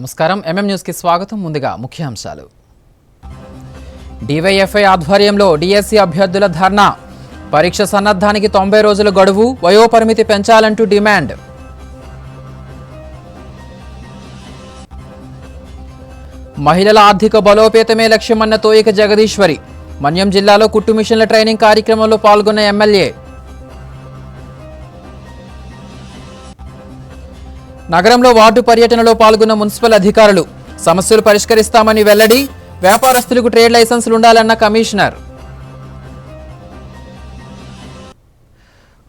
నమస్కారం MM news కి స్వాగతం. ముందుగా ముఖ్యాంశాలు. డివైఎఫ్ఐ ఆధ్వర్యంలో డిఎస్సి అభ్యర్థుల ధర్నా. పరీక్ష సన్నద్ధానికి 90 రోజుల గడువు, వయోపరిమితి పెంచాలంటూ డిమాండ్. మహిళల ఆర్థిక బలోపేతమే లక్ష్యమన్న తోయిక జగదీశ్వరి. మన్యం జిల్లాలో కుట్టు మిషన్ల ట్రైనింగ్ కార్యక్రమంలో పాల్గొన్న ఎమ్మెల్యే. నగరంలో వార్డు పర్యటనలో పాల్గొన్న మున్సిపల్ అధికారులు. సమస్యలు పరిష్కరిస్తామని వెల్లడి. వ్యాపారస్తులకు ట్రేడ్ లైసెన్సులు ఉండాలన్న కమిషనర్.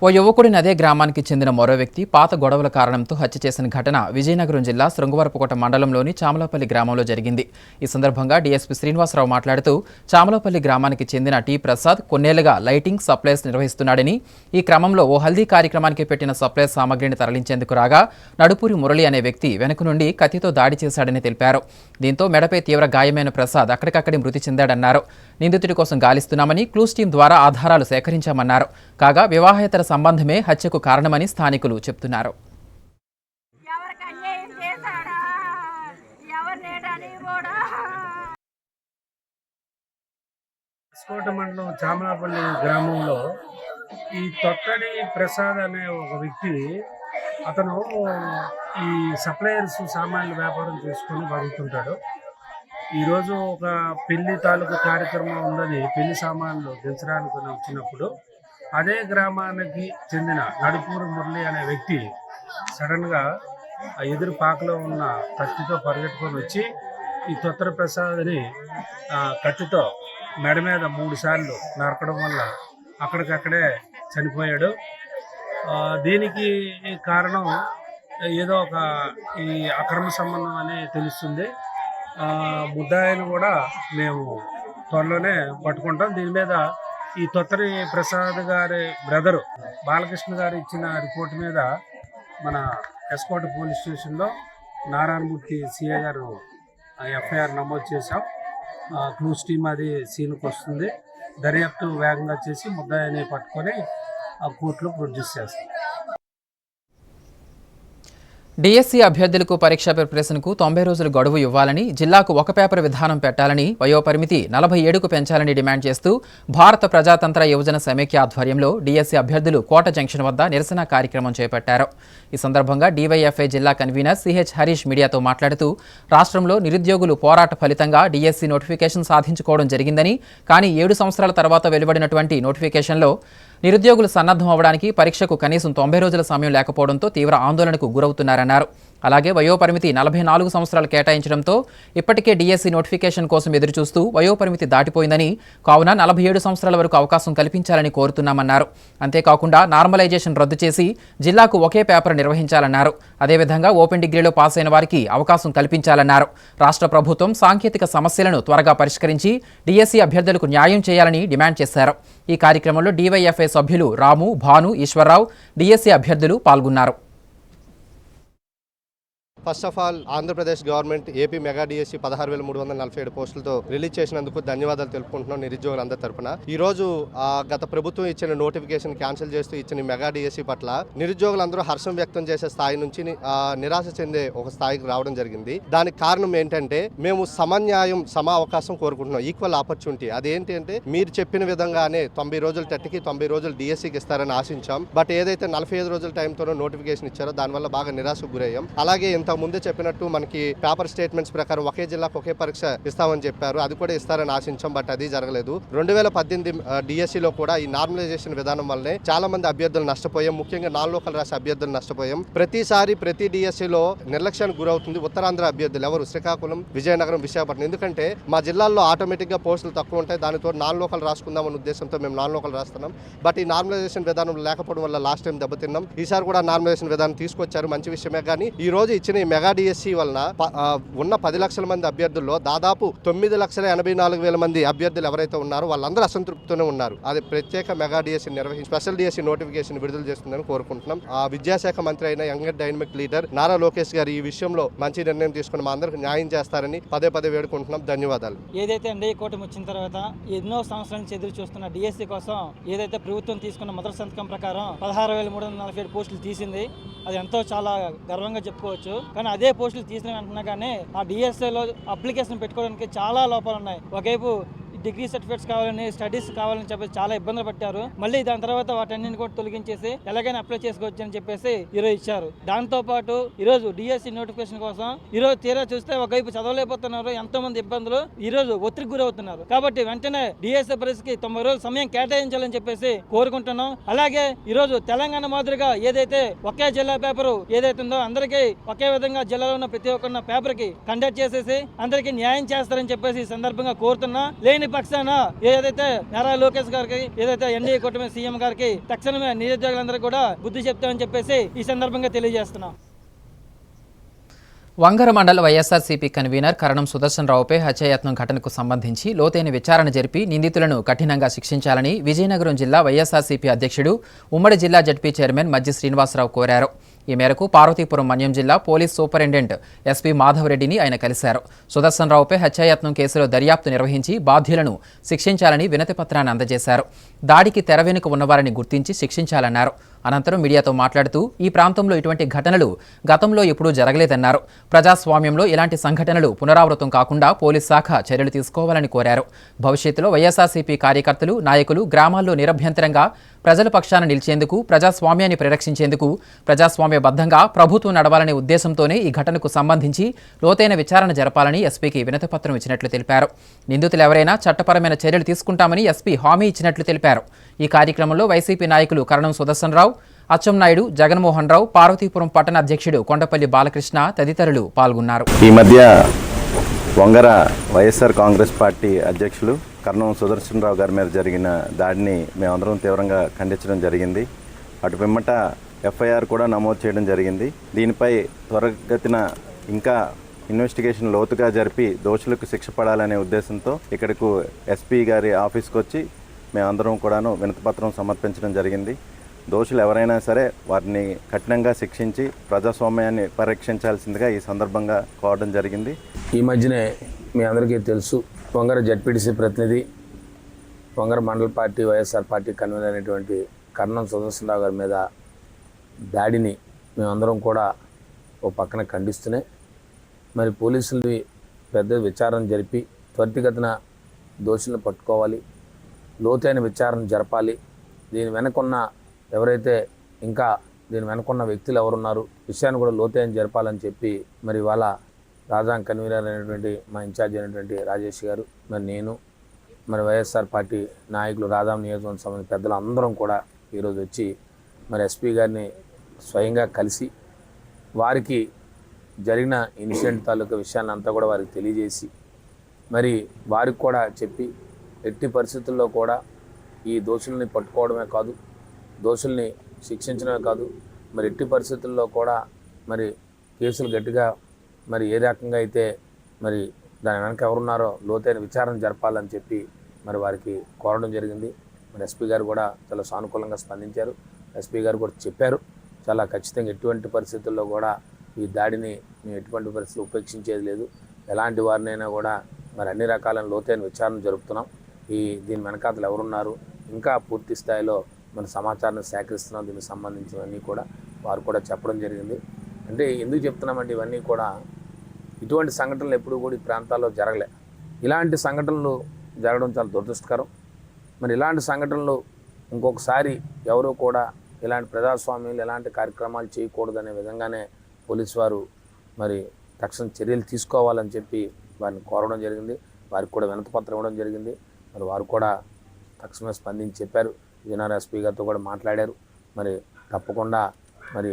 ఓ యువకుడిని అదే గ్రామానికి చెందిన మరో వ్యక్తి పాత గొడవల కారణంతో హత్య చేసిన ఘటన విజయనగరం జిల్లా శృంగవరపుకోట మండలంలోని చామలపల్లి గ్రామంలో జరిగింది. ఈ సందర్భంగా డీఎస్పీ శ్రీనివాసరావు మాట్లాడుతూ చామలపల్లి గ్రామానికి చెందిన టి ప్రసాద్ కొన్నేళ్లుగా లైటింగ్ సప్లైస్ నిర్వహిస్తున్నాడని, ఈ క్రమంలో ఓ హల్దీ కార్యక్రమానికి పెట్టిన సప్లైస్ సామగ్రిని తరలించేందుకు రాగా నడుపూరి మురళి అనే వ్యక్తి వెనుక నుండి కత్తితో దాడి చేశాడని తెలిపారు. దీంతో మెడపై తీవ్ర గాయమైన ప్రసాద్ అక్కడికక్కడే మృతి చెందాడన్నారు. నిందితుడి కోసం గాలిస్తున్నామని క్లూస్ టీం ద్వారా ఆధారాలు సేకరించామన్నారు. కాగా వివాహేతర సంబంధమే హత్యకు కారణమని స్థానికులు చెబుతున్నారు. కోట మండలం చామలాపల్లి గ్రామంలో ఈ తొట్టడి ప్రసాద్ అనే ఒక వ్యక్తి, అతను ఈ సప్లయర్స్ సామాన్లు వ్యాపారం చేసుకొని బతుకుతుంటాడు. ఈరోజు ఒక పెళ్లి తాలూకు కార్యక్రమం ఉందని పెళ్లి సామాన్లు దించడానికి వచ్చినప్పుడు అదే గ్రామానికి చెందిన నడుపూరు మురళి అనే వ్యక్తి సడన్గా ఎదురు పాకలో ఉన్న కత్తితో పరిగెట్టుకొని వచ్చి ఈ తొత్తర ప్రసాద్ని కత్తితో మెడ మీద 3 సార్లు నరకడం వల్ల అక్కడికక్కడే చనిపోయాడు. దీనికి కారణం ఏదో ఒక ఈ అక్రమ సంబంధం అని తెలుస్తుంది. ముద్దాయిని కూడా మేము త్వరలోనే పట్టుకుంటాం. దీని మీద ఈ తొత్తరి ప్రసాద్ గారి బ్రదరు బాలకృష్ణ గారు ఇచ్చిన రిపోర్ట్ మీద మన ఎస్కోట పోలీస్ స్టేషన్లో నారాయణమూర్తి సిఐ గారు ఎఫ్ఐఆర్ నమోదు చేశాం. క్లూస్ టీమ్ అది సీన్కి వస్తుంది. దర్యాప్తు వేగంగా చేసి ముద్దాయిని పట్టుకొని కోర్టులో ప్రొడ్యూస్ చేస్తాం. డిఎస్సి అభ్యర్థులకు పరీక్ష ప్రిపరేషన్కు 90 రోజుల గడువు ఇవ్వాలని, జిల్లాకు ఒక పేపర్ విధానం పెట్టాలని, వయోపరిమితి 47కు పెంచాలని డిమాండ్ చేస్తూ భారత ప్రజాతంత్ర యువజన సమైక్య ఆధ్వర్యంలో డిఎస్సి అభ్యర్థులు కోట జంక్షన్ వద్ద నిరసన కార్యక్రమం చేపట్టారు. ఈ సందర్భంగా డివైఎఫ్ఐ జిల్లా కన్వీనర్ సిహెచ్ హరీష్ మీడియాతో మాట్లాడుతూ రాష్ట్రంలో నిరుద్యోగులు పోరాట ఫలితంగా డిఎస్సి నోటిఫికేషన్ సాధించుకోవడం జరిగిందని, కానీ 7 సంవత్సరాల తర్వాత వెలువడినటువంటి నోటిఫికేషన్లో నిరుద్యోగులు సన్నద్ధం అవ్వడానికి పరీక్షకు కనీసం 90 రోజుల సమయం లేకపోవడంతో తీవ్ర ఆందోళనకు గురవుతున్నారన్నారు. అలాగే వయోపరిమితి 44 సంవత్సరాలు కేటాయించడంతో ఇప్పటికే డిఎస్సి నోటిఫికేషన్ కోసం ఎదురుచూస్తూ వయోపరిమితి దాటిపోయిందని, కావున 47 సంవత్సరాల వరకు అవకాశం కల్పించాలని కోరుతున్నామన్నారు. అంతేకాకుండా నార్మలైజేషన్ రద్దు చేసి జిల్లాకు ఒకే పేపర్ నిర్వహించాలన్నారు. అదేవిధంగా ఓపెన్ డిగ్రీలో పాస్ అయిన వారికి అవకాశం కల్పించాలన్నారు. రాష్ట్ర ప్రభుత్వం సాంకేతిక సమస్యలను త్వరగా పరిష్కరించి డిఎస్సి అభ్యర్థులకు న్యాయం చేయాలని డిమాండ్ చేశారు. ఈ కార్యక్రమంలో డివైఎఫ్ఐ సభ్యులు రాము, భాను, ఈశ్వరరావు, డిఎస్సి అభ్యర్థులు పాల్గొన్నారు. First of all Andhra Pradesh government AP mega DSC 16,347 పోస్టులతో రిలీజ్ చేసినందుకు ధన్యవాదాలు తెలుపుకుంటున్నాం నిరుద్యోగులందరి తరపున. ఈ రోజు గత ప్రభుత్వం ఇచ్చిన నోటిఫికేషన్ క్యాన్సిల్ చేస్తూ ఇచ్చిన మెగా డిఎస్సి పట్ల నిరుద్యోగులందరూ హర్షం వ్యక్తం చేసే స్థాయి నుంచి నిరాశ చెందే ఒక స్థాయికి రావడం జరిగింది. దానికి కారణం ఏంటంటే మేము సమన్యాయం, అవకాశం కోరుకుంటున్నాం, ఈక్వల్ ఆపర్చునిటీ. అదేంటి అంటే మీరు చెప్పిన విధంగానే 90 రోజులు టెట్కి 90 రోజులు డిఎస్సికి ఇస్తారని ఆశించాం. బట్ ఏదైతే 45 రోజుల టైంతోనో నోటిఫికేషన్ ఇచ్చారో దానివల్ల బాగా నిరాశకు గురయ్యాం. అలాగే ముందే చెప్పినట్టు మనకి పేపర్ స్టేట్మెంట్స్ ప్రకారం ఒకే జిల్లాకు ఒకే పరీక్ష ఇస్తామని చెప్పారు. అది కూడా ఇస్తారని ఆశించాం, బట్ అది జరగలేదు. 2018 డిఎస్సిలో కూడా ఈ నార్మలైజేషన్ విధానం వల్లనే చాలా మంది అభ్యర్థులు నష్టపోయాం. ముఖ్యంగా నాన్ లోకల్ రాష్ట్ర అభ్యర్థులు నష్టపోయాం. ప్రతిసారి ప్రతి డిఎస్సిలో నిర్లక్ష్యానికి గురవుతుంది ఉత్తరాంధ్ర అభ్యర్థులు. ఎవరు? శ్రీకాకుళం, విజయనగరం, విశాఖపట్నం. ఎందుకంటే మా జిల్లాల్లో ఆటోమేటిక్గా పోస్టులు తక్కువ ఉంటాయి. దానితో నాన్ లోకల్ రాసుకుందామన్న ఉద్దేశంతో మేము నాన్ లోకల్ రాస్తున్నాం. బట్ ఈ నార్మలైజేషన్ విధానం లేకపోవడం వల్ల లాస్ట్ టైం దెబ్బతిన్నాం. ఈసారి కూడా నార్మలైజేషన్ విధానం తీసుకొచ్చారు, మంచి విషయమే. కానీ ఈ రోజు ఇచ్చిన మెగా డిఎస్సి వలన ఉన్న 10 లక్షల మంది అభ్యర్థుల్లో దాదాపు 9,84,000 మంది అభ్యర్థులు ఎవరైతే ఉన్నారో వాళ్ళందరూ అసంతృప్తితోనే ఉన్నారు. అది ప్రత్యేక మెగా డిఎస్సి నిర్వహించి స్పెషల్ డిఎస్సి నోటిఫికేషన్ విడుదల చేస్తుందని కోరుకుంటున్నాం. విద్యాశాఖ మంత్రి అయిన young dynamic leader Nara Lokesh గారు ఈ విషయంలో మంచి నిర్ణయం తీసుకుని మా అందరికి న్యాయం చేస్తారని పదే వేడుకుంటున్నాం. ధన్యవాదాలు. ఏదైతే ఎన్డీఏ కూటమి వచ్చిన తర్వాత ఎన్నో సంవత్సరాల నుంచి ఎదురు చూస్తున్న డిఎస్సి కోసం ఏదైతే ప్రభుత్వం తీసుకున్న మొదటి సంతకం ప్రకారం 16,347 పోస్టులు తీసింది. అది ఎంతో చాలా గర్వంగా చెప్పుకోవచ్చు. కానీ అదే పోస్టులు తీసిన వెంటనే కానీ ఆ డిఎస్ఏలో అప్లికేషన్ పెట్టుకోవడానికి చాలా లోపాలు ఉన్నాయి. ఒకవైపు డిగ్రీ సర్టిఫికేట్స్ కావాలని, స్టడీస్ కావాలని చెప్పేసి చాలా ఇబ్బందులు పట్టారు. మళ్ళీ దాని తర్వాత వాటన్నింటిని కూడా తొలగించేసి ఎలాగైనా అప్లై చేసుకోవచ్చు అని చెప్పేసి ఈరోజు ఇచ్చారు. దాంతో పాటు ఈరోజు డిఎస్సి నోటిఫికేషన్ కోసం ఈరోజు తీరా చూస్తే ఒకవైపు చదవలేకపోతున్నారు, ఎంతో మంది ఇబ్బందులు ఈరోజు ఒత్తిడికి గురవుతున్నారు. కాబట్టి వెంటనే డిఎస్సి పరీక్షకి 90 రోజుల సమయం కేటాయించాలని చెప్పేసి కోరుకుంటున్నాం. అలాగే ఈరోజు తెలంగాణ మాదిరిగా ఏదైతే ఒకే జిల్లా పేపరు ఏదైతే ఉందో అందరికీ ఒకే విధంగా జిల్లాలో ఉన్న ప్రతి ఒక్క పేపర్ కి కండక్ట్ చేసేసి అందరికీ న్యాయం చేస్తారని చెప్పేసి ఈ సందర్భంగా కోరుతున్నా. లేని పక్షాన ఏదైతే నారా లోకేష్ గారికి, ఏదైతే ఎన్డీఏ కూటమి సీఎం గారికి తక్షణమే నిరుద్యోగులందరికీ కూడా బుద్ధి చెప్తామని చెప్పేసి ఈ సందర్భంగా తెలియజేస్తున్నాం. వంగర మండల వైఎస్ఆర్సీపీ కన్వీనర్ కరణం సుదర్శన్ రావుపై హత్యాయత్నం ఘటనకు సంబంధించి లోతైన విచారణ జరిపి నిందితులను కఠినంగా శిక్షించాలని విజయనగరం జిల్లా వైఎస్ఆర్సీపీ అధ్యక్షుడు, ఉమ్మడి జిల్లా జడ్పీ చైర్మన్ మజ్జి శ్రీనివాసరావు కోరారు. ఈ మేరకు పార్వతీపురం మన్యం జిల్లా పోలీస్ సూపరింటెండెంట్ ఎస్పీ మాధవరెడ్డిని ఆయన కలిశారు. సుదర్శన్ రావుపై హత్యాయత్నం కేసులో దర్యాప్తు నిర్వహించి బాధ్యులను శిక్షించాలని వినతి పత్రాన్ని అందజేశారు. దాడికి తెర వెనుక ఉన్నవారిని గుర్తించి శిక్షించాలన్నారు. అనంతరం మీడియాతో మాట్లాడుతూ ఈ ప్రాంతంలో ఇటువంటి ఘటనలు గతంలో ఎప్పుడూ జరగలేదన్నారు. ప్రజాస్వామ్యంలో ఇలాంటి సంఘటనలు పునరావృతం కాకుండా పోలీస్ శాఖ చర్యలు తీసుకోవాలని కోరారు. భవిష్యత్తులో వైఎస్ఆర్సీపీ కార్యకర్తలు, నాయకులు గ్రామాల్లో నిరభ్యంతరంగా ప్రజల పక్షాన నిలిచేందుకు, ప్రజాస్వామ్యాన్ని పరిరక్షించేందుకు ప్రజాస్వామ్యబద్ధంగా ప్రభుత్వం నడవాలనే ఉద్దేశంతోనే ఈ ఘటనకు సంబంధించి లోతైన విచారణ జరపాలని ఎస్పీకి వినతిపత్రం ఇచ్చినట్లు తెలిపారు. నిందితులు ఎవరైనా చట్టపరమైన చర్యలు తీసుకుంటామని ఎస్పీ హామీ ఇచ్చినట్లు తెలిపారు. ఈ కార్యక్రమంలో వైసీపీ నాయకులు కరణం సుదర్శన్ రావు, అచ్చెన్నాయుడు, జగన్మోహన్ రావు, పార్వతీపురం పట్టణ అధ్యక్షుడు కొండపల్లి బాలకృష్ణ తదితరులు పాల్గొన్నారు. ఈ మధ్య వంగర వైఎస్ఆర్ కాంగ్రెస్ పార్టీ అధ్యక్షులు కరణం సుదర్శన్ రావు గారి మీద జరిగిన దాడిని మేమందరం తీవ్రంగా ఖండించడం జరిగింది. అటు పిమ్మట ఎఫ్ఐఆర్ కూడా నమోదు చేయడం జరిగింది. దీనిపై త్వరగతిన ఇంకా ఇన్వెస్టిగేషన్ లోతుగా జరిపి దోషులకు శిక్ష పడాలనే ఉద్దేశంతో ఇక్కడకు ఎస్పీ గారి ఆఫీస్కి వచ్చి మేమందరం కూడాను వినతిపత్రం సమర్పించడం జరిగింది. దోషులు ఎవరైనా సరే వారిని కఠినంగా శిక్షించి ప్రజాస్వామ్యాన్ని పరిరక్షించాల్సిందిగా ఈ సందర్భంగా కోరడం జరిగింది. ఈ మధ్యనే మీ అందరికీ తెలుసు, వంగర జడ్పీటీసీ ప్రతినిధి, వంగర మండల పార్టీ వైఎస్ఆర్ పార్టీ కన్వీనర్ అయినటువంటి కరణం సుదర్శన్ రావు గారి మీద దాడిని మేమందరం కూడా ఓ పక్కన ఖండిస్తూనే మరి పోలీసులు పెద్ద విచారణ జరిపి త్వరితగతిన దోషులను పట్టుకోవాలి, లోతైన విచారణ జరపాలి. దీని వెనకున్న ఎవరైతే ఇంకా దీని వెనకున్న వ్యక్తులు ఎవరున్నారు విషయాన్ని కూడా లోతైన జరపాలని చెప్పి మరి ఇవాళ రాజాం కన్వీనర్ అయినటువంటి మా ఇన్ఛార్జ్ అయినటువంటి రాజేష్ గారు, మరి నేను, మరి వైఎస్ఆర్ పార్టీ నాయకులు, రాజాం నియోజకవర్గం సంబంధించిన పెద్దలు అందరం కూడా ఈరోజు వచ్చి మరి ఎస్పీ గారిని స్వయంగా కలిసి వారికి జరిగిన ఇన్సిడెంట్ తాలూకా విషయాన్ని అంతా కూడా వారికి తెలియజేసి మరి వారికి కూడా చెప్పి ఎట్టి పరిస్థితుల్లో కూడా ఈ దోషుల్ని పట్టుకోవడమే కాదు, దోషుల్ని శిక్షించడమే కాదు, మరి ఎట్టి పరిస్థితుల్లో కూడా మరి కేసులు గట్టిగా మరి ఏ రకంగా అయితే మరి దాని వెనక ఎవరున్నారో లోతైన విచారణ జరపాలని చెప్పి మరి వారికి కోరడం జరిగింది. మరి ఎస్పీ గారు కూడా చాలా సానుకూలంగా స్పందించారు. ఎస్పీ గారు కూడా చెప్పారు, చాలా ఖచ్చితంగా ఎటువంటి పరిస్థితుల్లో కూడా ఈ దాడిని మేము ఎటువంటి పరిస్థితులు ఉపేక్షించేది లేదు, ఎలాంటి వారినైనా కూడా మరి అన్ని రకాలైన లోతైన విచారణ జరుపుతున్నాం. దీని వెనకాతలు ఎవరున్నారు ఇంకా పూర్తి స్థాయిలో మన సమాచారాన్ని సేకరిస్తున్నాం. దీనికి సంబంధించినవన్నీ కూడా వారు కూడా చెప్పడం జరిగింది. అంటే ఎందుకు చెప్తున్నామంటే ఇవన్నీ కూడా ఇటువంటి సంఘటనలు ఎప్పుడు కూడా ఈ ప్రాంతాల్లో జరగలే. ఇలాంటి సంఘటనలు జరగడం చాలా దురదృష్టకరం. మరి ఇలాంటి సంఘటనలు ఇంకొకసారి ఎవరు కూడా ఇలాంటి ప్రజాస్వామ్యాలు ఎలాంటి కార్యక్రమాలు చేయకూడదనే విధంగానే పోలీసు వారు మరి తక్షణ చర్యలు తీసుకోవాలని చెప్పి వారిని కోరడం జరిగింది. వారికి కూడా వినతిపత్రం ఇవ్వడం జరిగింది. మరి వారు కూడా తక్షణమే స్పందించి చెప్పారు. విజయనగరం ఎస్పీ గారితో కూడా మాట్లాడారు. మరి తప్పకుండా మరి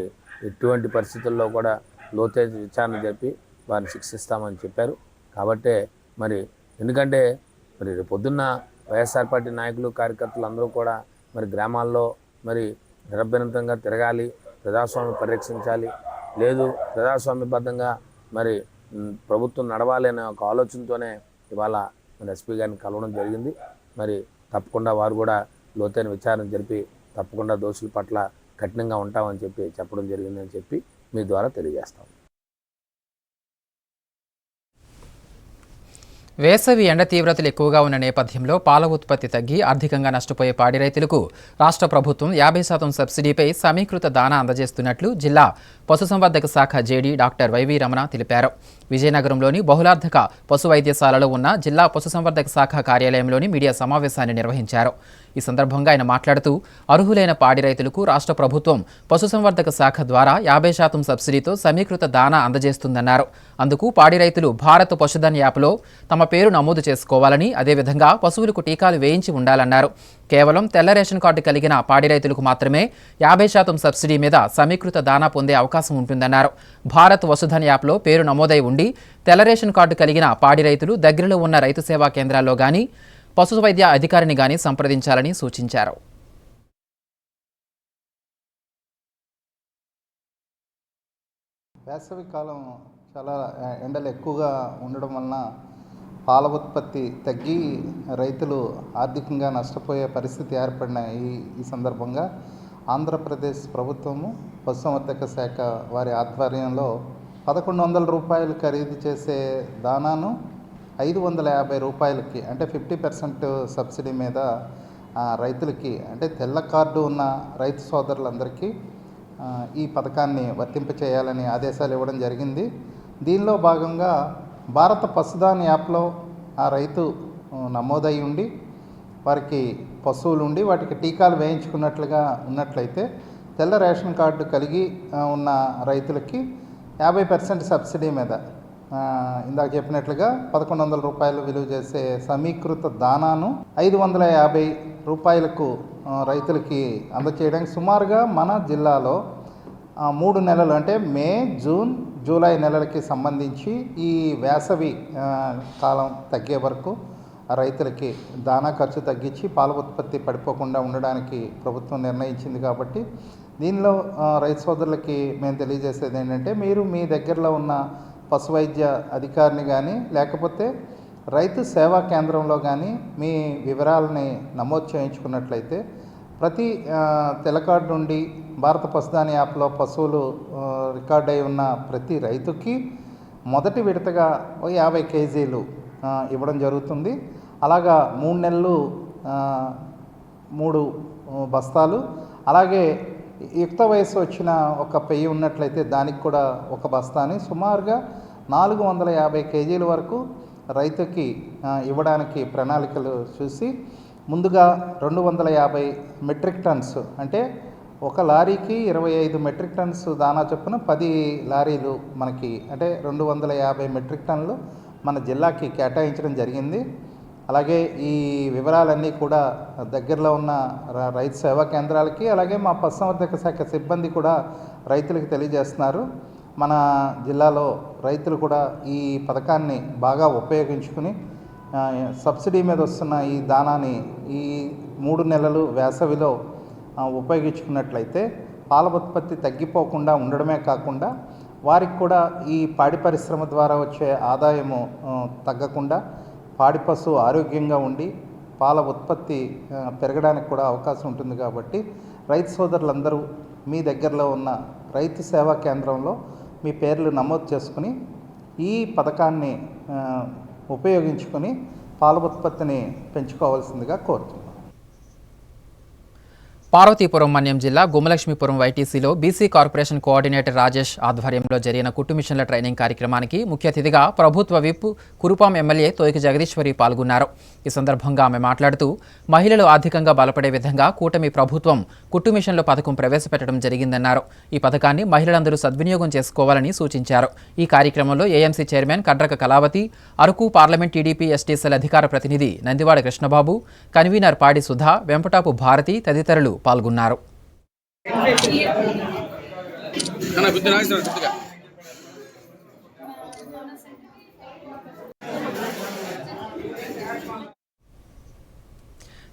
ఎటువంటి పరిస్థితుల్లో కూడా లోతైన విచారణ జరిపి వారిని శిక్షిస్తామని చెప్పారు. కాబట్టే మరి ఎందుకంటే మరి రేపు పొద్దున్న వైఎస్ఆర్ పార్టీ నాయకులు, కార్యకర్తలు అందరూ కూడా మరి గ్రామాల్లో మరి నిరభ్యంతరంగా తిరగాలి, ప్రజాస్వామ్యం పరిరక్షించాలి, లేదు ప్రజాస్వామ్యబద్ధంగా మరి ప్రభుత్వం నడవాలి అనే ఒక ఆలోచనతోనే ఇవాళ మరి ఎస్పీ గారిని కలవడం జరిగింది. మరి తప్పకుండా వారు కూడా లోతైన విచారణ జరిపి తప్పకుండా దోషుల పట్ల కఠినంగా ఉంటామని చెప్పి చెప్పడం జరిగిందని చెప్పి మీ ద్వారా తెలియజేస్తాం. వేసవి ఎండ తీవ్రతలు ఎక్కువగా ఉన్న నేపథ్యంలో పాల ఉత్పత్తి తగ్గి ఆర్థికంగా నష్టపోయే పాడి రైతులకు రాష్ట్ర ప్రభుత్వం 50% సబ్సిడీపై సమీకృత దాణా అందజేస్తున్నట్లు జిల్లా పశుసంవర్ధక శాఖ జేడీ డాక్టర్ వైవి రమణ తెలిపారు. విజయనగరంలోని బహుళార్థక పశు వైద్యశాలలో ఉన్న జిల్లా పశుసంవర్ధక శాఖ కార్యాలయంలోని మీడియా సమావేశాన్ని నిర్వహించారు. ఈ సందర్భంగా ఆయన మాట్లాడుతూ అర్హులైన పాడి రైతులకు రాష్ట్ర ప్రభుత్వం పశుసంవర్ధక శాఖ ద్వారా 50% సబ్సిడీతో సమీకృత దాణా అందజేస్తుందన్నారు. అందుకు పాడి రైతులు భారత్ పశుధన్ యాప్లో తమ పేరు నమోదు చేసుకోవాలని, అదేవిధంగా పశువులకు టీకాలు వేయించి ఉండాలన్నారు. కేవలం తెల్ల రేషన్ కార్డు కలిగిన పాడి రైతులకు మాత్రమే 50% సబ్సిడీ మీద సమీకృత దాణా పొందే అవకాశం ఉంటుందన్నారు. భారత్ పశుధన్ యాప్లో పేరు నమోదై ఉండి తెల్ల రేషన్ కార్డు కలిగిన పాడి రైతులు దగ్గరలో ఉన్న రైతు సేవా కేంద్రాల్లో గానీ పశు వైద్య అధికారిని గానీ సంప్రదించాలని సూచించారు. వేసవి కాలం చాలా ఎండలు ఎక్కువగా ఉండడం వలన పాల ఉత్పత్తి తగ్గి రైతులు ఆర్థికంగా నష్టపోయే పరిస్థితి ఏర్పడిన ఈ సందర్భంగా ఆంధ్రప్రదేశ్ ప్రభుత్వము పశుసంవర్ధక శాఖ వారి ఆధ్వర్యంలో 1,100 రూపాయలు ఖరీదు చేసే దానాను 550 రూపాయలకి అంటే 50% సబ్సిడీ మీద రైతులకి అంటే తెల్ల కార్డు ఉన్న రైతు సోదరులందరికీ ఈ పథకాన్ని వర్తింపచేయాలని ఆదేశాలు ఇవ్వడం జరిగింది. దీనిలో భాగంగా భారత పశుధన్ యాప్లో ఆ రైతు నమోదై ఉండి వారికి పశువులు ఉండి వాటికి టీకాలు వేయించుకున్నట్లుగా ఉన్నట్లయితే తెల్ల రేషన్ కార్డు కలిగి ఉన్న రైతులకి 50% సబ్సిడీ మీద ఇందాక చెప్పినట్లుగా 1,100 రూపాయలు విలువ చేసే సమీకృత దానాను 550 రూపాయలకు రైతులకి అందచేయడానికి సుమారుగా మన జిల్లాలో 3 నెలలు అంటే మే, జూన్, జూలై నెలలకి సంబంధించి ఈ వేసవి కాలం తగ్గే వరకు రైతులకి దానా ఖర్చు తగ్గించి పాల ఉత్పత్తి పడిపోకుండా ఉండడానికి ప్రభుత్వం నిర్ణయించింది. కాబట్టి దీనిలో రైతు సోదరులకి మేము తెలియజేసేది ఏంటంటే మీరు మీ దగ్గరలో ఉన్న పశు వైద్య అధికారిని కానీ లేకపోతే రైతు సేవా కేంద్రంలో కానీ మీ వివరాలని నమోదు చేయించుకున్నట్లయితే ప్రతి తెల్లకార్డు నుండి భారత పశుధన్ యాప్లో పశువులు రికార్డ్ అయి ఉన్న ప్రతి రైతుకి మొదటి విడతగా 50 కేజీలు ఇవ్వడం జరుగుతుంది. అలాగా 3 నెలలు 3 బస్తాలు, అలాగే యుక్త వయసు వచ్చిన ఒక పెయ్యి ఉన్నట్లయితే దానికి కూడా ఒక బస్తాని సుమారుగా 450 కేజీల వరకు రైతుకి ఇవ్వడానికి ప్రణాళికలు చూసి ముందుగా 250 మెట్రిక్ టన్స్ అంటే ఒక లారీకి 25 మెట్రిక్ టన్స్ దానా చొప్పున 10 లారీలు మనకి అంటే 250 మెట్రిక్ టన్నులు మన జిల్లాకి కేటాయించడం జరిగింది. అలాగే ఈ వివరాలన్నీ కూడా దగ్గరలో ఉన్న రైతు సేవా కేంద్రాలకి అలాగే మా పశుసంవర్ధక శాఖ సిబ్బంది కూడా రైతులకు తెలియజేస్తున్నారు. మన జిల్లాలో రైతులు కూడా ఈ పథకాన్ని బాగా ఉపయోగించుకుని సబ్సిడీ మీద వస్తున్న ఈ దానాని ఈ 3 నెలలు వేసవిలో ఉపయోగించుకున్నట్లయితే పాల ఉత్పత్తి తగ్గిపోకుండా ఉండడమే కాకుండా వారికి కూడా ఈ పాడి పరిశ్రమ ద్వారా వచ్చే ఆదాయము తగ్గకుండా పాడి పశువు ఆరోగ్యంగా ఉండి పాల ఉత్పత్తి పెరగడానికి కూడా అవకాశం ఉంటుంది. కాబట్టి రైతు సోదరులందరూ మీ దగ్గరలో ఉన్న రైతు సేవా కేంద్రంలో మీ పేర్లు నమోదు చేసుకుని ఈ పథకాన్ని ఉపయోగించుకొని పాల ఉత్పత్తిని పెంచుకోవాల్సిందిగా కోరుతున్నాను. పార్వతీపురం మన్యం జిల్లా గుమ్మలక్ష్మీపురం వైటీసీలో బీసీ కార్పొరేషన్ కోఆర్డినేటర్ రాజేష్ ఆధ్వర్యంలో జరిగిన కుట్టు మిషన్ల ట్రైనింగ్ కార్యక్రమానికి ముఖ్య అతిథిగా ప్రభుత్వ విప్ కురుపాం ఎమ్మెల్యే తోయిక జగదీశ్వరి పాల్గొన్నారు. ఈ సందర్భంగా ఆమె మాట్లాడుతూ మహిళలు ఆర్థికంగా బలపడే విధంగా కూటమి ప్రభుత్వం కుట్టు మిషన్ల పథకం ప్రవేశపెట్టడం జరిగిందన్నారు. ఈ పథకాన్ని మహిళలందరూ సద్వినియోగం చేసుకోవాలని సూచించారు. ఈ కార్యక్రమంలో AMC chairman Kadraka Kalavathi, Araku parliament TDP ST cell అధికార ప్రతినిధి నందివాడ కృష్ణబాబు, కన్వీనర్ పాడి సుధా, వెంపటాపు భారతి తదితరులు పాల్గొన్నారు.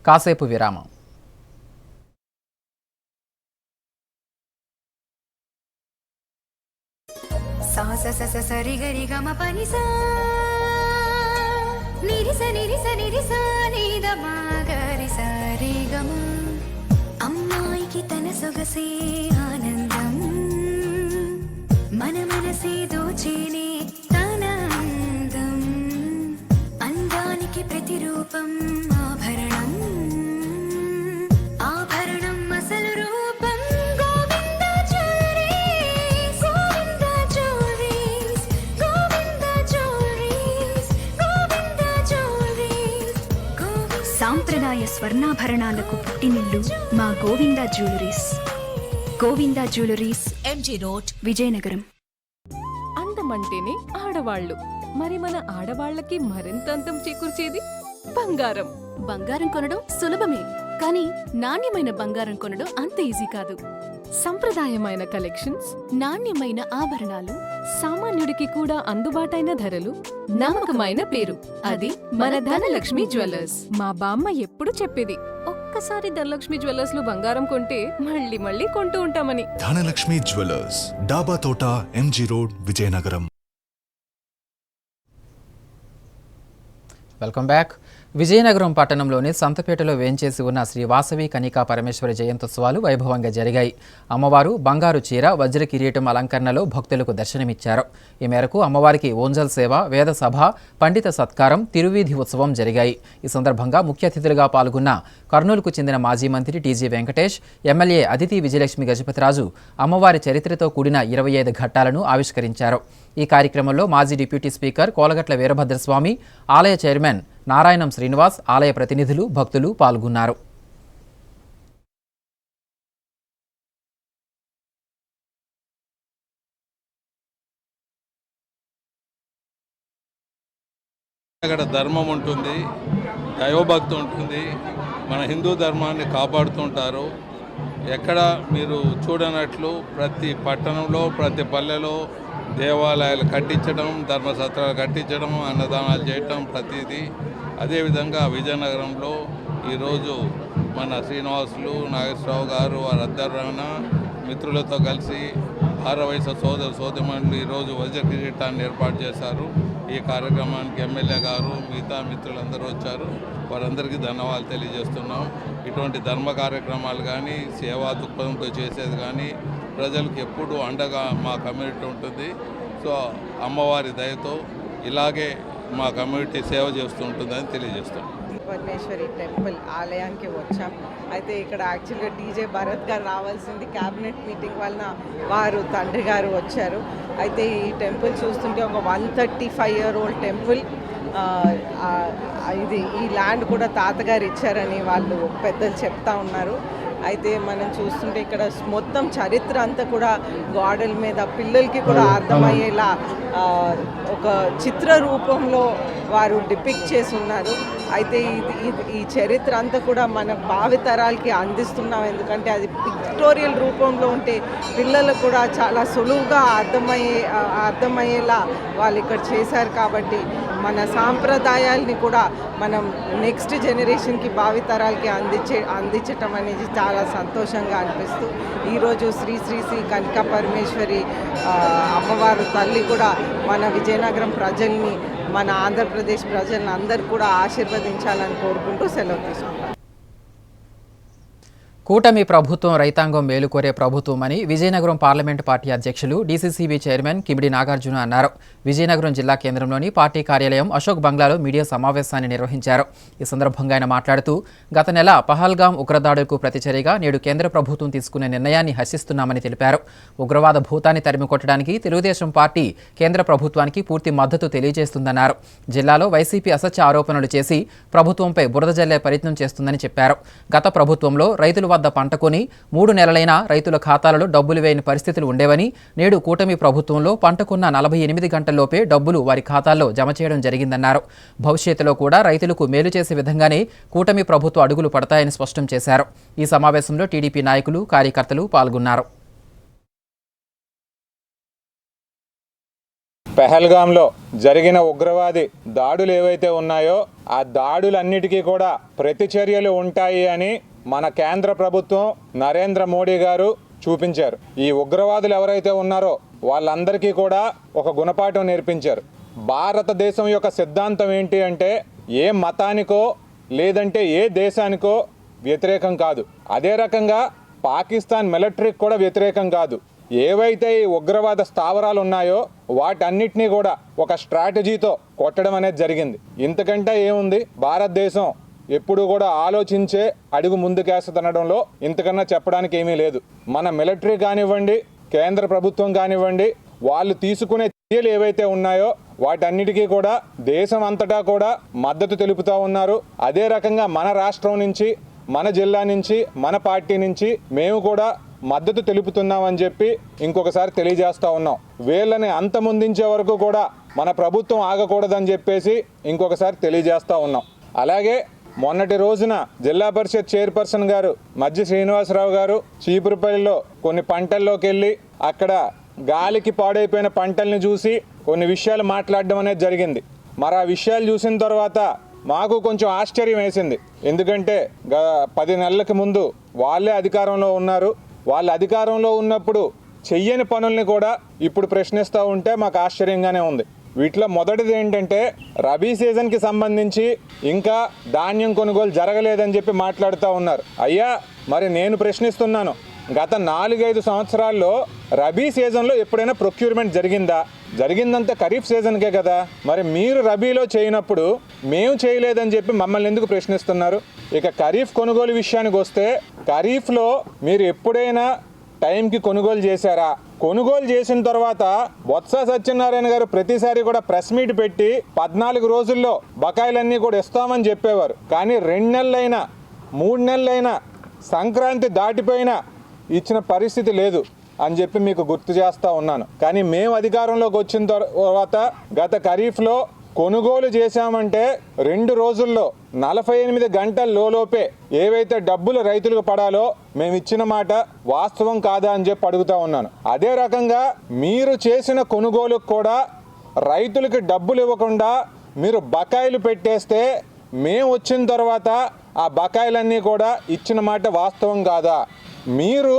కాసేపు విరామం. అమ్మాయికి తన సొగసే ఆనందం, మన మనసే దోచేనే తన అందం, అందానికి ప్రతిరూపం ఆభరణం, ఆభరణం అసలు రూపం గోవిందాచారి, సంప్రదాయ స్వర్ణాభరణాలకు పుట్టినిల్లు మా Govinda jewelleries. Govinda jewelleries, MG road, Vizianagaram. అందమంటేనే ఆడవాళ్ళు, మరి మన ఆడవాళ్ళకి మరింత అందం చేకూర్చేది బంగారం. బంగారం కొనడం సులభమే, కానీ నాణ్యమైన బంగారం కొనడం అంత ఈజీ కాదు. సంప్రదాయమైన కలెక్షన్స్, నాణ్యమైన ఆభరణాలు, సామాన్యుడికి కూడా అందుబాటైన ధరలు, నమ్మకమైన పేరు, అది మన ధనలక్ష్మి జ్యువెలర్స్. మా బామ్మ ఎప్పుడు చెప్పేది, ఒక్కసారి ధనలక్ష్మి జ్యువెలర్స్ లో బంగారం కొంటే మళ్ళీ మళ్ళీ కొంటూ ఉంటామని. ధనలక్ష్మి జ్యువెలర్స్, డాబా తోట, MG road, Vizianagaram. Welcome back. Vizianagaram పట్టణంలోని సంతపేటలో వేంచేసి ఉన్న శ్రీ వాసవి కనికా పరమేశ్వరి జయంత్యుత్సవాలు వైభవంగా జరిగాయి. అమ్మవారు బంగారు చీర, వజ్ర కిరీటం అలంకరణలో భక్తులకు దర్శనమిచ్చారు. ఈ మేరకు అమ్మవారికి ఓంజల్ సేవ, వేద సభ, పండిత సత్కారం, తిరువీధి ఉత్సవం జరిగాయి. ఈ సందర్భంగా ముఖ్య అతిథులుగా పాల్గొన్న కర్నూలుకు చెందిన మాజీ మంత్రి టీజీ వెంకటేష్, ఎమ్మెల్యే అదితి విజయలక్ష్మి గజపతిరాజు అమ్మవారి చరిత్రతో కూడిన 25 ఘట్టాలను ఆవిష్కరించారు. ఈ కార్యక్రమంలో మాజీ డిప్యూటీ స్పీకర్ కోలగట్ల వీరభద్రస్వామి, ఆలయ చైర్మన్ నారాయణం శ్రీనివాస్, ఆలయ ప్రతినిధులు, భక్తులు పాల్గొన్నారు. అక్కడ ధర్మం ఉంటుంది, దైవభక్తి ఉంటుంది, మన హిందూ ధర్మాన్ని కాపాడుతుంటారు. ఎక్కడ మీరు చూడనట్లు ప్రతి పట్టణంలో, ప్రతి పల్లెలో దేవాలయాలు కట్టించడం, ధర్మసత్రాలు కట్టించడం, అన్నదానాలు చేయటం ప్రతిదీ. అదేవిధంగా విజయనగరంలో ఈరోజు మన శ్రీనివాసులు, నాగేశ్వరరావు గారు వారి అధ్వర్యాన మిత్రులతో కలిసి ఆరవయసు సోదరుమణులు ఈరోజు వజ్ర కిరీటాన్ని ఏర్పాటు చేశారు. ఈ కార్యక్రమానికి ఎమ్మెల్యే గారు, మిగతా మిత్రులందరూ వచ్చారు. వారందరికీ ధన్యవాదాలు తెలియజేస్తున్నాం. ఇటువంటి ధర్మ కార్యక్రమాలు కానీ, సేవా దృక్పథంతో చేసేది కానీ ప్రజలకు ఎప్పుడూ అండగా మా కమ్యూనిటీ ఉంటుంది. సో అమ్మవారి దయతో ఇలాగే మా కమ్యూనిటీ సేవ చేస్తూ ఉంటుందని తెలియజేస్తాం. పరమేశ్వరి టెంపుల్ ఆలయానికి వచ్చాం. అయితే ఇక్కడ యాక్చువల్గా టీజే భరత్ గారు రావాల్సింది, క్యాబినెట్ మీటింగ్ వలన వారు తండ్రి గారు వచ్చారు. అయితే ఈ టెంపుల్ చూస్తుంటే ఒక 135-year-old టెంపుల్. ఈ ల్యాండ్ కూడా తాతగారు ఇచ్చారని వాళ్ళు పెద్దలు చెప్తా ఉన్నారు. అయితే మనం చూస్తుంటే ఇక్కడ మొత్తం చరిత్ర అంతా కూడా గోడల మీద పిల్లలకి కూడా అర్థమయ్యేలా ఒక చిత్ర రూపంలో వారు డిపిక్ట్ చేసి ఉన్నారు. అయితే ఈ చరిత్ర అంతా కూడా మన భావితరాలకి అందిస్తున్నాం. ఎందుకంటే అది పిక్టోరియల్ రూపంలో ఉంటే పిల్లలకు కూడా చాలా సులువుగా అర్థమయ్యేలా వాళ్ళు ఇక్కడ చేశారు. కాబట్టి మన సాంప్రదాయాల్ని కూడా మనం నెక్స్ట్ జనరేషన్కి, భావితరాలకి అందించటం అనేది చాలా సంతోషంగా అనిపిస్తూ ఈరోజు శ్రీ శ్రీ శ్రీ కనికా పరమేశ్వరి అమ్మవారు తల్లి కూడా మన విజయనగరం ప్రజల్ని, మన ఆంధ్రప్రదేశ్ ప్రజల్ని అందరూ కూడా ఆశీర్వదించాలని కోరుకుంటూ సెలవు తీసుకుంటాం. కూటమి ప్రభుత్వం రైతాంగం మేలుకోరే ప్రభుత్వమని విజయనగరం పార్లమెంటు పార్టీ అధ్యక్షులు డీసీసీబీ చైర్మన్ కిమిడి నాగార్జున అన్నారు. విజయనగరం జిల్లా కేంద్రంలోని పార్టీ కార్యాలయం అశోక్ బంగ్లాలో మీడియా సమావేశాన్ని నిర్వహించారు. ఈ సందర్భంగా ఆయన మాట్లాడుతూ, గత నెల పహల్గాం ఉగ్రదాడులకు ప్రతిచర్యగా నేడు కేంద్ర ప్రభుత్వం తీసుకునే నిర్ణయాన్ని హర్షిస్తున్నామని తెలిపారు. ఉగ్రవాద భూతాన్ని తరిమికొట్టడానికి తెలుగుదేశం పార్టీ కేంద్ర ప్రభుత్వానికి పూర్తి మద్దతు తెలియజేస్తుందన్నారు. జిల్లాలో వైసీపీ అసత్య ఆరోపణలు చేసి ప్రభుత్వంపై బురద జల్లే ప్రయత్నం చేస్తుందని చెప్పారు. గత ప్రభుత్వంలో రైతుల వద్ద పంట కొని 3 నెలలైనా రైతుల ఖాతాలలో డబ్బులు వేయని పరిస్థితులు ఉండేవని, నేడు కూటమి ప్రభుత్వంలో పంట కొన్న 48 గంటల్లోపే డబ్బులు వారి ఖాతాల్లో జమ చేయడం జరిగిందన్నారు. భవిష్యత్తులో కూడా రైతులకు మేలు చేసే విధంగానే కూటమి ప్రభుత్వ అడుగులు పడతాయని స్పష్టం చేశారు. ఈ సమావేశంలో టీడీపీ నాయకులు, కార్యకర్తలు పాల్గొన్నారు. పెహల్గాంలో జరిగిన ఉగ్రవాది దాడులు ఏవైతే ఉన్నాయో ఆ దాడులన్నిటికీ కూడా ప్రతిచర్యలు ఉంటాయి అని మన కేంద్ర ప్రభుత్వం నరేంద్ర మోడీ గారు చూపించారు. ఈ ఉగ్రవాదులు ఎవరైతే ఉన్నారో వాళ్ళందరికీ కూడా ఒక గుణపాఠం నేర్పించారు. భారతదేశం యొక్క సిద్ధాంతం ఏంటి అంటే ఏ మతానికో లేదంటే ఏ దేశానికో వ్యతిరేకం కాదు. అదే రకంగా పాకిస్తాన్ మిలిటరీకి కూడా వ్యతిరేకం కాదు. ఏవైతే ఈ ఉగ్రవాద స్థావరాలు ఉన్నాయో వాటన్నిటినీ కూడా ఒక స్ట్రాటజీతో కొట్టడం అనేది జరిగింది. ఇంతకంటే ఏముంది, భారతదేశం ఎప్పుడు కూడా ఆలోచించే అడుగు ముందుకేస్తుందనడంలో ఇంతకన్నా చెప్పడానికి ఏమీ లేదు. మన మిలిటరీ కానివ్వండి, కేంద్ర ప్రభుత్వం కానివ్వండి, వాళ్ళు తీసుకునే చర్యలు ఏవైతే ఉన్నాయో వాటన్నిటికీ కూడా దేశం అంతటా కూడా మద్దతు తెలుపుతూ ఉన్నారు. అదే రకంగా మన రాష్ట్రం నుంచి, మన జిల్లా నుంచి, మన పార్టీ నుంచి మేము కూడా మద్దతు తెలుపుతున్నామని చెప్పి ఇంకొకసారి తెలియజేస్తూ ఉన్నాం. వీళ్ళని అంతమొందించే వరకు కూడా మన ప్రభుత్వం ఆగకూడదని చెప్పేసి ఇంకొకసారి తెలియజేస్తూ ఉన్నాం. అలాగే మొన్నటి రోజున జిల్లా పరిషత్ చైర్పర్సన్ గారు మధ్య శ్రీనివాసరావు గారు చీపురుపల్లిలో కొన్ని పంటల్లోకి వెళ్ళి అక్కడ గాలికి పాడైపోయిన పంటల్ని చూసి కొన్ని విషయాలు మాట్లాడడం అనేది జరిగింది. మరి ఆ విషయాలు చూసిన తర్వాత మాకు కొంచెం ఆశ్చర్యం వేసింది. ఎందుకంటే 10 నెలలకు ముందు వాళ్ళే అధికారంలో ఉన్నారు. వాళ్ళ అధికారంలో ఉన్నప్పుడు చెయ్యని పనుల్ని కూడా ఇప్పుడు ప్రశ్నిస్తూ ఉంటే మాకు ఆశ్చర్యంగానే ఉంది. వీటిలో మొదటిది ఏంటంటే రబీ సీజన్కి సంబంధించి ఇంకా ధాన్యం కొనుగోలు జరగలేదని చెప్పి మాట్లాడుతూ ఉన్నారు. అయ్యా, మరి నేను ప్రశ్నిస్తున్నాను, గత 4-5 సంవత్సరాల్లో రబీ సీజన్లో ఎప్పుడైనా ప్రొక్యూర్మెంట్ జరిగిందా? జరిగిందంతా ఖరీఫ్ సీజన్కే కదా. మరి మీరు రబీలో చేయనప్పుడు మేము చేయలేదని చెప్పి మమ్మల్ని ఎందుకు ప్రశ్నిస్తున్నారు? ఇక ఖరీఫ్ కొనుగోలు విషయానికి వస్తే ఖరీఫ్లో మీరు ఎప్పుడైనా టైంకి కొనుగోలు చేశారా? కొనుగోలు చేసిన తర్వాత బొత్స సత్యనారాయణ గారు ప్రతిసారి కూడా ప్రెస్ మీట్ పెట్టి 14 రోజుల్లో బకాయిలన్నీ కూడా ఇస్తామని చెప్పేవారు. కానీ 2 నెలలైనా 3 నెలలైనా సంక్రాంతి దాటిపోయినా ఇచ్చిన పరిస్థితి లేదు అని చెప్పి మీకు గుర్తు చేస్తూ ఉన్నాను. కానీ మేము అధికారంలోకి వచ్చిన తర్వాత గత ఖరీఫ్లో కొనుగోలు చేశామంటే 2 రోజుల్లో 48 గంటల్లోపే ఏవైతే డబ్బులు రైతులకు పడాలో మేము ఇచ్చిన మాట వాస్తవం కాదా అని చెప్పి అడుగుతా ఉన్నాను. అదే రకంగా మీరు చేసిన కొనుగోలుకు కూడా రైతులకి డబ్బులు ఇవ్వకుండా మీరు బకాయిలు పెట్టేస్తే మేము వచ్చిన తర్వాత ఆ బకాయిలన్నీ కూడా ఇచ్చిన మాట వాస్తవం కాదా? మీరు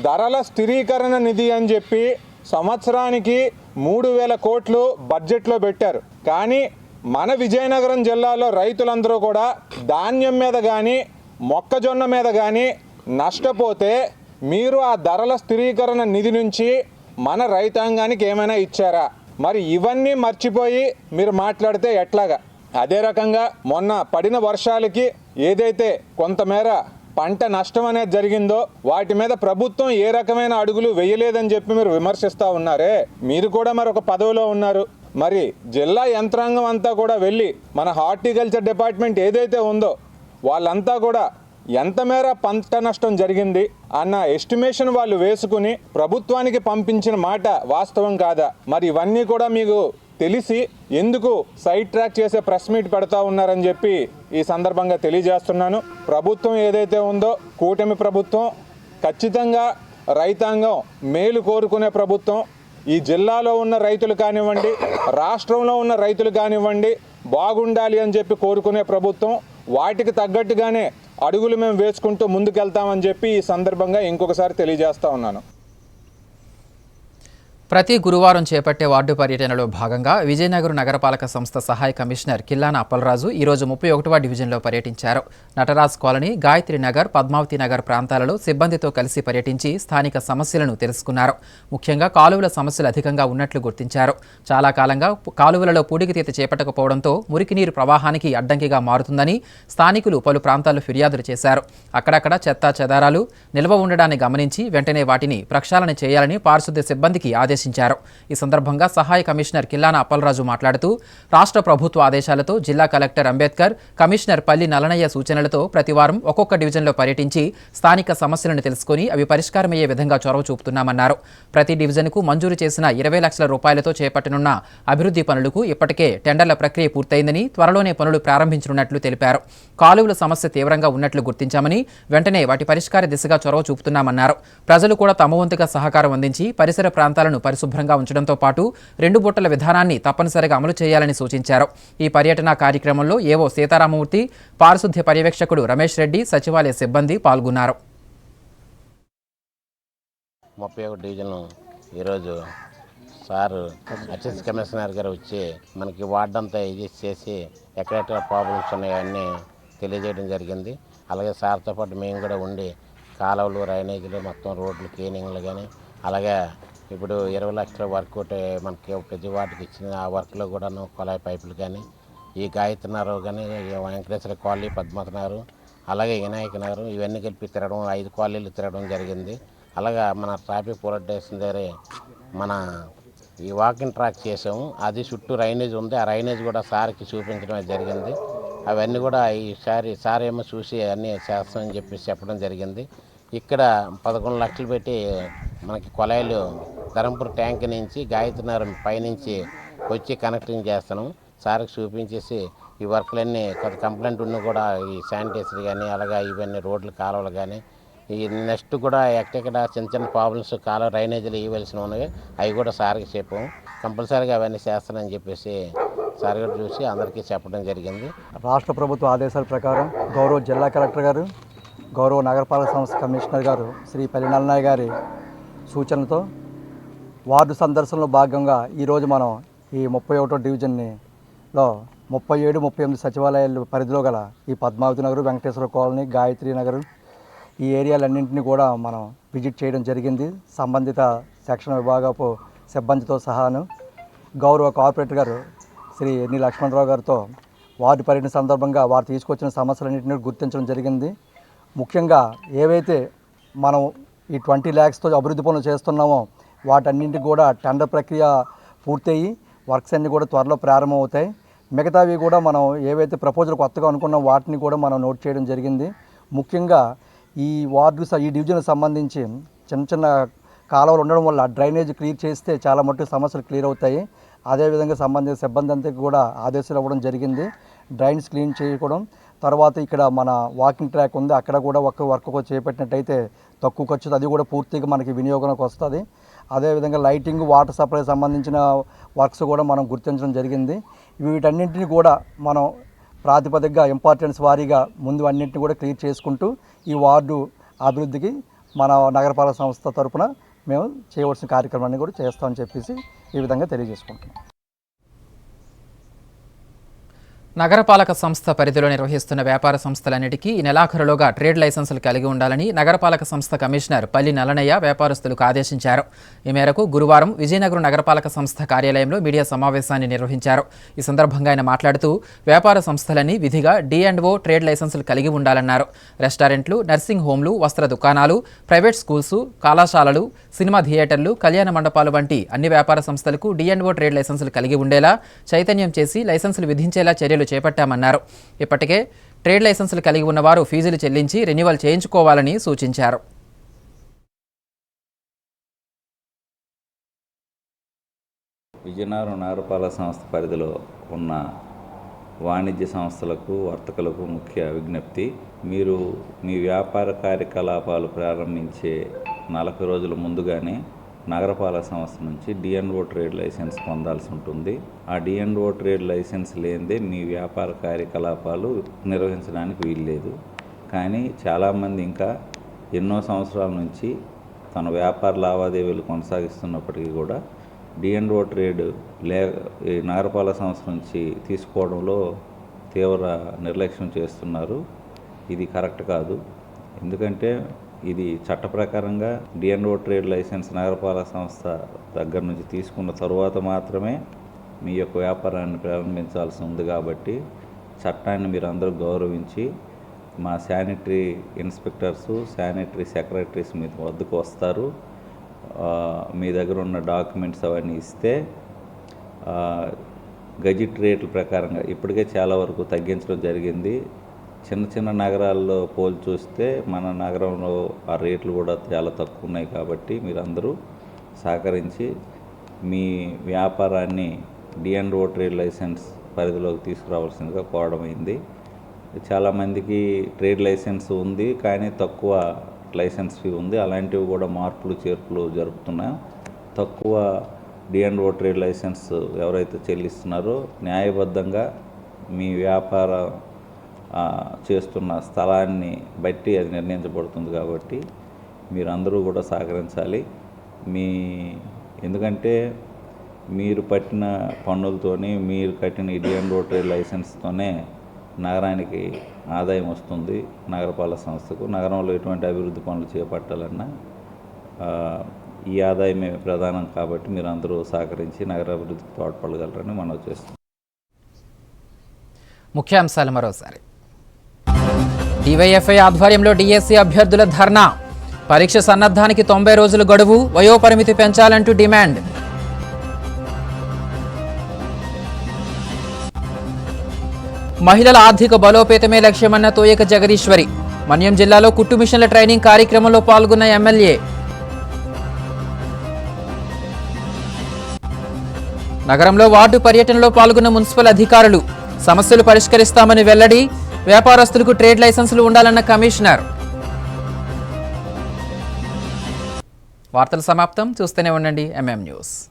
ధరల స్థిరీకరణ నిధి అని చెప్పి సంవత్సరానికి 3,000 కోట్లు బడ్జెట్లో పెట్టారు. కానీ మన విజయనగరం జిల్లాలో రైతులందరూ కూడా ధాన్యం మీద కానీ మొక్కజొన్న మీద కానీ నష్టపోతే మీరు ఆ ధరల స్థిరీకరణ నిధి నుంచి మన రైతాంగానికి ఏమైనా ఇచ్చారా? మరి ఇవన్నీ మర్చిపోయి మీరు మాట్లాడితే ఎట్లాగా? అదే రకంగా మొన్న పడిన వర్షాలకి ఏదైతే కొంతమేర పంట నష్టం అనేది జరిగిందో వాటి మీద ప్రభుత్వం ఏ రకమైన అడుగులు వేయలేదని చెప్పి మీరు విమర్శిస్తూ ఉన్నారే. మీరు కూడా మరొక పదవిలో ఉన్నారు. మరి జిల్లా యంత్రాంగం అంతా కూడా వెళ్ళి మన హార్టికల్చర్ డిపార్ట్మెంట్ ఏదైతే ఉందో వాళ్ళంతా కూడా ఎంత మేర పంట నష్టం జరిగింది అన్న ఎస్టిమేషన్ వాళ్ళు వేసుకుని ప్రభుత్వానికి పంపించిన మాట వాస్తవం కాదా? మరి ఇవన్నీ కూడా మీకు తెలిసి ఎందుకు సైడ్ ట్రాక్ చేసే ప్రెస్ మీట్ పెడతా ఉన్నారని చెప్పి ఈ సందర్భంగా తెలియజేస్తున్నాను. ప్రభుత్వం ఏదైతే ఉందో కూటమి ప్రభుత్వం ఖచ్చితంగా రైతాంగం మేలు కోరుకునే ప్రభుత్వం. ఈ జిల్లాలో ఉన్న రైతులు కానివ్వండి, రాష్ట్రంలో ఉన్న రైతులు కానివ్వండి బాగుండాలి అని చెప్పి కోరుకునే ప్రభుత్వం. వాటికి తగ్గట్టుగానే అడుగులు మేము వేసుకుంటూ ముందుకెళ్తామని చెప్పి ఈ సందర్భంగా ఇంకొకసారి తెలియజేస్తా ఉన్నాను. ప్రతి గురువారం చేపట్టే వార్డు పర్యటనలో భాగంగా విజయనగరం నగరపాలక సంస్థ సహాయ కమిషనర్ కిల్లాన అప్పలరాజు ఈరోజు 31వ డివిజన్లో పర్యటించారు. నటరాజ్ కాలనీ, గాయత్రి నగర్, పద్మావతి నగర్ ప్రాంతాలలో సిబ్బందితో కలిసి పర్యటించి స్థానిక సమస్యలను తెలుసుకున్నారు. ముఖ్యంగా కాలువల సమస్యలు అధికంగా ఉన్నట్లు గుర్తించారు. చాలా కాలంగా కాలువలలో పూడికతీత చేపట్టకపోవడంతో మురికి నీరు ప్రవాహానికి అడ్డంకిగా మారుతుందని స్థానికులు పలు ప్రాంతాల్లో ఫిర్యాదులు చేశారు. అక్కడక్కడ చెత్తా చెదారాలు నిల్వ ఉండడాన్ని గమనించి వెంటనే వాటిని ప్రక్షాళన చేయాలని పారిశుద్ధ్య సిబ్బందికి ఆదేశించారు. ఈ సందర్భంగా సహాయ కమిషనర్ కిల్లాన అప్పలరాజు మాట్లాడుతూ రాష్ట్ర ప్రభుత్వ ఆదేశాలతో జిల్లా కలెక్టర్ అంబేద్కర్, కమిషనర్ పల్లి నలనయ్య సూచనలతో ప్రతివారం ఒక్కొక్క డివిజన్లో పర్యటించి స్థానిక సమస్యలను తెలుసుకుని అవి పరిష్కారమయ్యే విధంగా చొరవ చూపుతున్నామన్నారు. ప్రతి డివిజన్కు మంజూరు చేసిన 20 లక్షల రూపాయలతో చేపట్టనున్న అభివృద్ధి పనులకు ఇప్పటికే టెండర్ల ప్రక్రియ పూర్తయిందని, త్వరలోనే పనులు ప్రారంభించనున్నట్లు తెలిపారు. కాలువల సమస్య తీవ్రంగా ఉన్నట్లు గుర్తించామని, వెంటనే వాటి పరిష్కార దిశగా చొరవ చూపుతున్నామన్నారు. ప్రజలు కూడా తమ వంతుగా సహకారం అందించి పరిసర ప్రాంతాలను పరిశుభ్రంగా ఉంచడంతో పాటు 2 బుట్టల విధానాన్ని తప్పనిసరిగా అమలు చేయాలని సూచించారు. ఈ పర్యటన కార్యక్రమంలో ఏవో సీతారామమూర్తి, పారిశుద్ధ్య పర్యవేక్షకుడు రమేష్ రెడ్డి, సచివాలయ సిబ్బంది పాల్గొన్నారు. 31 డివిజన్ ఈరోజు సార్ అసిస్టెంట్ కమిషనర్ గారు వచ్చి మనకి వార్డంతా ఇది చేసి ఎక్కడెక్కడ ప్రాబ్లమ్స్ ఉన్నాయో అన్నీ తెలియజేయడం జరిగింది. అలాగే సార్తో పాటు మేము కూడా ఉండి కాలువలు, డ్రైనేజీలు, మొత్తం రోడ్లు క్లీనింగ్లు కానీ, అలాగే ఇప్పుడు 20 లక్షల వర్క్ మనకి ప్రతి వాటికి ఇచ్చిన ఆ వర్క్లో కూడాను కొలాయి పైపులు కానీ, ఈ గాయత్రి నగర్ కానీ, వెంకటేశ్వర కాలనీ, పద్మావతి నగర్, అలాగే వినాయక నగర్ ఇవన్నీ కలిపి తిరగడం 5 కాలనీలు తిరగడం జరిగింది. అలాగా మన ట్రాఫిక్ పోలీస్ స్టేషన్ దగ్గర మన ఈ వాకింగ్ ట్రాక్ చేసాము. అది చుట్టూ రైనేజ్ ఉంది. ఆ రైనేజ్ కూడా సార్కి చూపించడం జరిగింది. అవన్నీ కూడా ఈసారి సార్ ఏమో చూసి అన్నీ చేస్తామని చెప్పేసి చెప్పడం జరిగింది. ఇక్కడ 11 లక్షలు పెట్టి మనకి కొలాయిలు ధరంపూర్ ట్యాంక్ నుంచి గాయత్రినగరం పైనుంచి వచ్చి కనెక్టింగ్ చేస్తున్నాం. సార్కి చూపించేసి ఈ వర్క్లన్నీ కొంత కంప్లైంట్ ఉన్న కూడా ఈ శానిటైజర్ కానీ అలాగా ఇవన్నీ రోడ్లు కాలువలు కానీ ఈ నెక్స్ట్ కూడా ఎక్కడెక్కడ చిన్న చిన్న ప్రాబ్లమ్స్ కాలువ డ్రైనేజీలు ఇవ్వాల్సినవి ఉన్నాయి. అవి కూడా సార్కి చెప్పాము. కంపల్సరీగా అవన్నీ చేస్తానని చెప్పేసి సార్ గారు చూసి అందరికీ చెప్పడం జరిగింది. రాష్ట్ర ప్రభుత్వ ఆదేశాల ప్రకారం గౌరవ జిల్లా కలెక్టర్ గారు, గౌరవ నగరపాలక సంస్థ కమిషనర్ గారు శ్రీ పల్లి నల్లనాయ్ గారి సూచనలతో వార్డు సందర్శనలో భాగంగా ఈరోజు మనం ఈ 31వ డివిజన్లో 37, 38 సచివాలయాల పరిధిలో గల ఈ పద్మావతి నగర్, వెంకటేశ్వర కాలనీ, గాయత్రి నగర్ ఈ ఏరియాలన్నింటినీ కూడా మనం విజిట్ చేయడం జరిగింది. సంబంధిత సెక్షన్ విభాగపు సిబ్బందితో సహాను గౌరవ కార్పొరేటర్ గారు శ్రీ ఎన్ని లక్ష్మణరావు గారితో వార్డు పర్యటన సందర్భంగా వారు తీసుకొచ్చిన సమస్యలన్నింటినీ గుర్తించడం జరిగింది. ముఖ్యంగా ఏవైతే మనం ఈ 20 lakhsతో అభివృద్ధి పనులు చేస్తున్నామో వాటన్నింటికి కూడా టెండర్ ప్రక్రియ పూర్తయ్యి వర్క్స్ అన్నీ కూడా త్వరలో ప్రారంభమవుతాయి. మిగతావి కూడా మనం ఏవైతే ప్రపోజల్ కొత్తగా అనుకున్నాం వాటిని కూడా మనం నోట్ చేయడం జరిగింది. ముఖ్యంగా ఈ ఈ డివిజన్కి సంబంధించి చిన్న చిన్న కాలువలు ఉండడం వల్ల డ్రైనేజ్ క్లియర్ చేస్తే చాలా మట్టుకు సమస్యలు క్లియర్ అవుతాయి. అదేవిధంగా సంబంధిత సిబ్బంది అంతా కూడా ఆదేశాలు ఇవ్వడం జరిగింది. డ్రైన్స్ క్లీన్ చేయడం, తర్వాత ఇక్కడ మన వాకింగ్ ట్రాక్ ఉంది, అక్కడ కూడా వర్క్ చేపట్టినట్టయితే తక్కువ ఖర్చుతో అది కూడా పూర్తిగా మనకి వినియోగంలోకి వస్తుంది. అదేవిధంగా లైటింగ్, వాటర్ సప్లై సంబంధించిన వర్క్స్ కూడా మనం గుర్తించడం జరిగింది. వీటన్నింటినీ కూడా మనం ప్రాతిపదికగా ఇంపార్టెన్స్ వారీగా ముందు అన్నింటినీ కూడా క్లియర్ చేసుకుంటూ ఈ వార్డు అభివృద్ధికి మన నగరపాలక సంస్థ తరపున మేము చేయవలసిన కార్యక్రమాన్ని కూడా చేస్తామని చెప్పేసి ఈ విధంగా తెలియజేసుకుంటున్నాం. నగరపాలక సంస్థ పరిధిలో నిర్వహిస్తున్న వ్యాపార సంస్థలన్నిటికీ ఈ నెలాఖరులోగా ట్రేడ్ లైసెన్సులు కలిగి ఉండాలని నగరపాలక సంస్థ కమిషనర్ పల్లి నల్లనయ్య వ్యాపారస్తులకు ఆదేశించారు. ఈ మేరకు గురువారం విజయనగరం నగరపాలక సంస్థ కార్యాలయంలో మీడియా సమావేశాన్ని నిర్వహించారు. ఈ సందర్భంగా ఆయన మాట్లాడుతూ వ్యాపార సంస్థలన్నీ విధిగా D&O ట్రేడ్ లైసెన్సులు కలిగి ఉండాలన్నారు. రెస్టారెంట్లు, నర్సింగ్ హోంలు, వస్త్ర దుకాణాలు, ప్రైవేట్ స్కూల్స్, కళాశాలలు, సినిమా థియేటర్లు, కళ్యాణ మండపాలు వంటి అన్ని వ్యాపార సంస్థలకు D&O ట్రేడ్ లైసెన్సులు కలిగి ఉండేలా చైతన్యం చేసి లైసెన్సులు విధించేలా చర్యలు చేపట్టామన్నారు. ఇప్పటికే ట్రేడ్ లైసెన్సులు కలిగి ఉన్నవారు ఫీజులు చెల్లించి రెన్యువల్ చేయించుకోవాలని సూచించారు. విజయనగరం నగరపాలక సంస్థ పరిధిలో ఉన్న వాణిజ్య సంస్థలకు, వర్తకులకు ముఖ్య విజ్ఞప్తి, మీరు మీ వ్యాపార కార్యకలాపాలు ప్రారంభించే 40 రోజుల ముందుగానే నగరపాలక సంస్థ నుంచి D&O ట్రేడ్ లైసెన్స్ పొందాల్సి ఉంటుంది. ఆ D&O ట్రేడ్ లైసెన్స్ లేనిదే మీ వ్యాపార కార్యకలాపాలు నిర్వహించడానికి వీల్లేదు. కానీ చాలామంది ఇంకా ఎన్నో సంవత్సరాల నుంచి తన వ్యాపార లావాదేవీలు కొనసాగిస్తున్నప్పటికీ కూడా D&O ట్రేడ్ ఈ నగరపాలక సంస్థ నుంచి తీసుకోవడంలో తీవ్ర నిర్లక్ష్యం చేస్తున్నారు. ఇది కరెక్ట్ కాదు. ఎందుకంటే ఇది చట్ట ప్రకారంగా D&O ట్రేడ్ లైసెన్స్ నగరపాలక సంస్థ దగ్గర నుంచి తీసుకున్న తరువాత మాత్రమే మీ యొక్క వ్యాపారాన్ని ప్రారంభించాల్సి ఉంది. కాబట్టి చట్టాన్ని మీరు అందరూ గౌరవించి మా శానిటరీ ఇన్స్పెక్టర్సు, శానిటరీ సెక్రటరీస్ మీ వద్దకు వస్తారు. మీ దగ్గర ఉన్న డాక్యుమెంట్స్ అవన్నీ ఇస్తే గజిట్ రేట్ల ప్రకారంగా ఇప్పటికే చాలా వరకు తగ్గించడం జరిగింది. చిన్న చిన్న నగరాల్లో పోల్చి చూస్తే మన నగరంలో ఆ రేట్లు కూడా చాలా తక్కువ ఉన్నాయి. కాబట్టి మీరందరూ సహకరించి మీ వ్యాపారాన్ని D&O ట్రేడ్ లైసెన్స్ పరిధిలోకి తీసుకురావాల్సిందిగా కోరడమైంది. చాలామందికి ట్రేడ్ లైసెన్స్ ఉంది కానీ తక్కువ లైసెన్స్ ఫీ ఉంది. అలాంటివి కూడా మార్పులు చేర్పులు జరుపుతున్నాం. తక్కువ D&O ట్రేడ్ లైసెన్స్ ఎవరైతే చెల్లిస్తున్నారో న్యాయబద్ధంగా మీ వ్యాపార చేస్తున్న స్థలాన్ని బట్టి అది నిర్ణయించబడుతుంది. కాబట్టి మీరందరూ కూడా సహకరించాలి. ఎందుకంటే మీరు పట్టిన పన్నులతోని, మీరు కట్టిన D&O ట్రేడ్ లైసెన్స్తోనే నగరానికి ఆదాయం వస్తుంది. నగరపాలక సంస్థకు నగరంలో ఎటువంటి అభివృద్ధి పనులు చేపట్టాలన్నా ఈ ఆదాయమే ప్రధానం. కాబట్టి మీరందరూ సహకరించి నగరాభివృద్ధికి తోడ్పడగలరని మనవి చేస్తున్నాం. ముఖ్యాంశాలు మరోసారి. DYFI ఆధ్వర్యంలో DSC అభ్యర్థుల ధర్నా. పరీక్ష సన్నద్ధానికి 90 రోజులు గడువు, వయోపరిమితి పెంచాలంటూ డిమాండ్. మహిళల ఆర్థిక బలోపేతమే లక్ష్యమన్న తోయక జగదీశ్వరి. మన్యం జిల్లాలో కుట్టు మిషన్ల ట్రైనింగ్ కార్యక్రమంలో పాల్గొన్న ఎమ్మెల్యే. నగరంలో వార్డు పర్యటనలో పాల్గొన్న మున్సిపల్ అధికారులు. సమస్యలు పరిష్కరిస్తామని వెల్లడి. వ్యాపారస్తులకు ట్రేడ్ లైసెన్సులు ఉండాలన్న కమిషనర్. వార్తలు సమాప్తం. చూస్తూనే ఉండండి ఎంఎం న్యూస్.